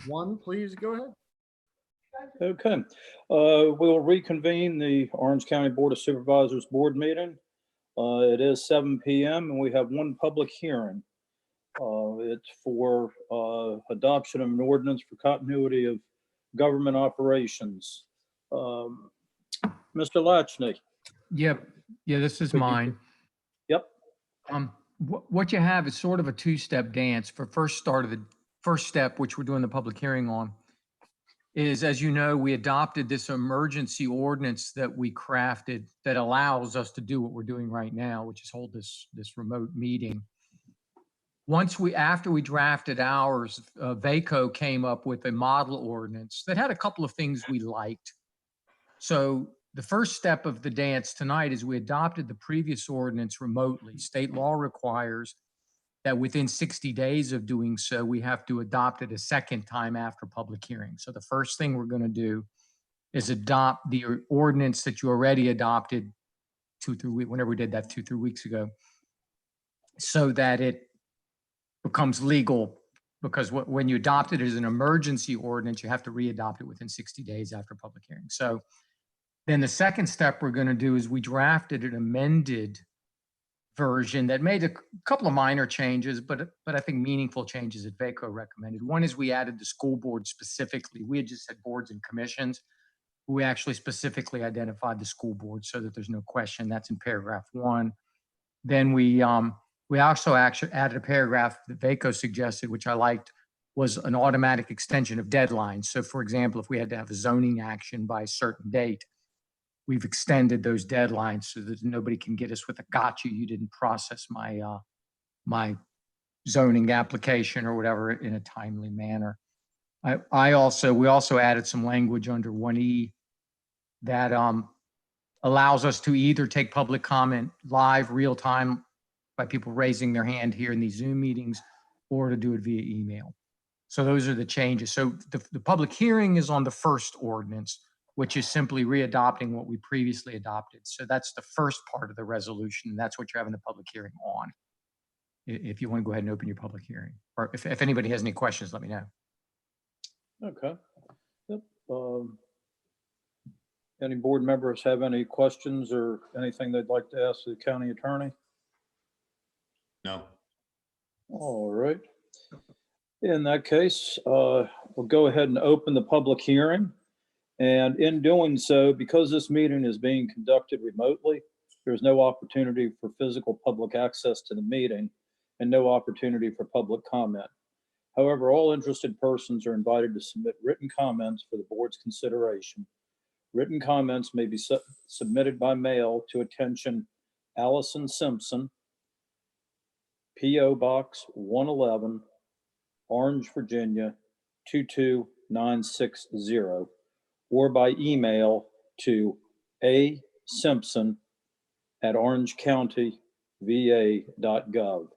1, please go ahead. Okay, we'll reconvene the Orange County Board of Supervisors Board meeting. It is 7 p.m. and we have one public hearing. It's for adoption of an ordinance for continuity of government operations. Mr. Latchney. Yep. Yeah, this is mine. Yep. What you have is sort of a two-step dance. For first step, which we're doing the public hearing on, is, as you know, we adopted this emergency ordinance that we crafted that allows us to do what we're doing right now, which is hold this remote meeting. After we drafted ours, VACO came up with a model ordinance that had a couple of things we liked. So the first step of the dance tonight is we adopted the previous ordinance remotely. State law requires that within 60 days of doing so, we have to adopt it a second time after public hearing. So the first thing we're going to do is adopt the ordinance that you already adopted whenever we did that 2-3 weeks ago, so that it becomes legal. Because when you adopt it as an emergency ordinance, you have to re-adopt it within 60 days after public hearing. So then the second step we're going to do is we drafted an amended version that made a couple of minor changes, but I think meaningful changes that VACO recommended. One is we added the school board specifically. We had just said boards and commissions. We actually specifically identified the school board so that there's no question. That's in paragraph 1. Then we also actually added a paragraph that VACO suggested, which I liked, was an automatic extension of deadlines. So for example, if we had to have a zoning action by a certain date, we've extended those deadlines so that nobody can get us with a gotcha, you didn't process my my zoning application or whatever in a timely manner. We also added some language under 1E that allows us to either take public comment live, real time, by people raising their hand here in these Zoom meetings, or to do it via email. So those are the changes. So the public hearing is on the first ordinance, which is simply readopting what we previously adopted. So that's the first part of the resolution, and that's what you're having the public hearing on. If you want to go ahead and open your public hearing, or if anybody has any questions, let me know. Okay. Yep. Any board members have any questions or anything they'd like to ask the county attorney? No. All right. In that case, we'll go ahead and open the public hearing. And in doing so, because this meeting is being conducted remotely, there's no opportunity for physical public access to the meeting and no opportunity for public comment. However, all interested persons are invited to submit written comments for the board's consideration. Written comments may be submitted by mail to attention Allison Simpson, P.O. Box 111, Orange, Virginia 22960, or by email to asimpson@orangecountyva.gov,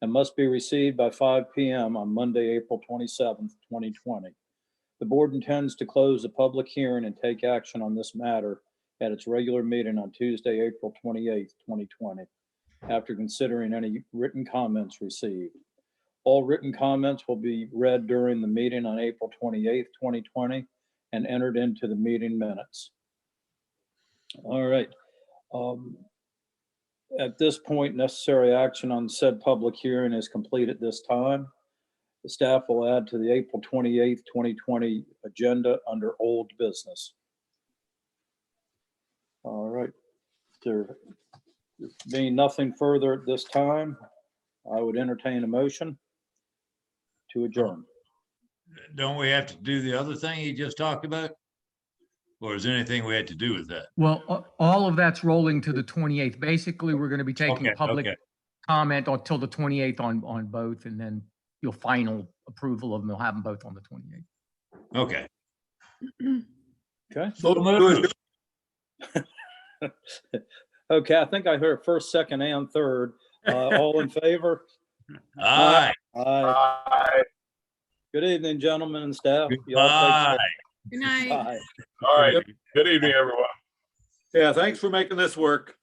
and must be received by 5 p.m. on Monday, April 27th, 2020. The board intends to close the public hearing and take action on this matter at its regular meeting on Tuesday, April 28th, 2020, after considering any written comments received. All written comments will be read during the meeting on April 28th, 2020, and entered into the meeting minutes. All right. At this point, necessary action on said public hearing is complete at this time. The staff will add to the April 28th, 2020 agenda under old business. All right. There being nothing further at this time, I would entertain a motion to adjourn. Don't we have to do the other thing he just talked about? Or is there anything we had to do with that? Well, all of that's rolling to the 28th. Basically, we're going to be taking public comment until the 28th on both, and then you'll final approval of them. We'll have them both on the 28th. Okay. Okay. So moved. Okay, I think I heard first, second, and third. All in favor? Aye. Aye. Good evening, gentlemen and staff. Goodbye. Good night. Bye. All right. Good evening, everyone. Yeah, thanks for making this work.